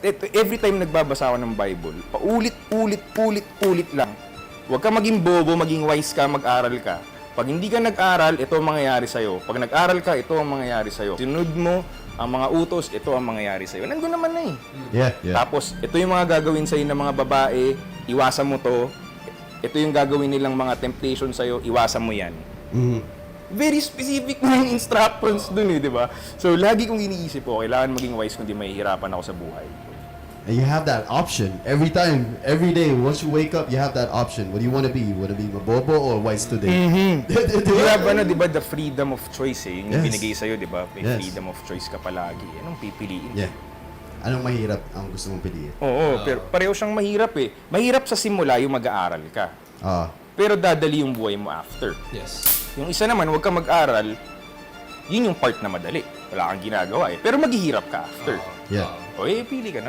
every time nagbabasa ako ng Bible, paulit lang. Huwag ka maging bobo, maging wise ka, mag-aral ka. Pag hindi ka nag-aral, ito ang mangyayari sa'yo. Pag nag-aral ka, ito ang mangyayari sa'yo. Sinunod mo ang mga utos, ito ang mangyayari sa'yo. Nandun naman na eh. Yeah. Tapos, ito yung mga gagawin sa'yo ng mga babae, iwasan mo to. Ito yung gagawin nilang mga temptation sa'yo, iwasan mo yan. Very specific na yung instructions dun eh, di ba? So, lagi kong iniisip po, kailangan maging wise kundi mahihirapan ako sa buhay. And you have that option every time, every day. Once you wake up, you have that option. What do you want to be? You want to be mabobo or wise today? You have, di ba, the freedom of choice eh. Yung Yes. binigay sa'yo, di ba? May Yes. freedom of choice ka palagi. Anong pipiliin? Yeah. Anong mahirap ang gusto mong piliin? Oo, pero pareho siyang mahirap eh. Mahirap sa simula yung mag-aaral ka. Pero dadali yung buhay mo after. Yes. Yung isa naman, huwag ka mag-aral, yun yung part na madali. Wala kang ginagawa eh. Pero maghihirap ka after. Yeah. O pili ka na.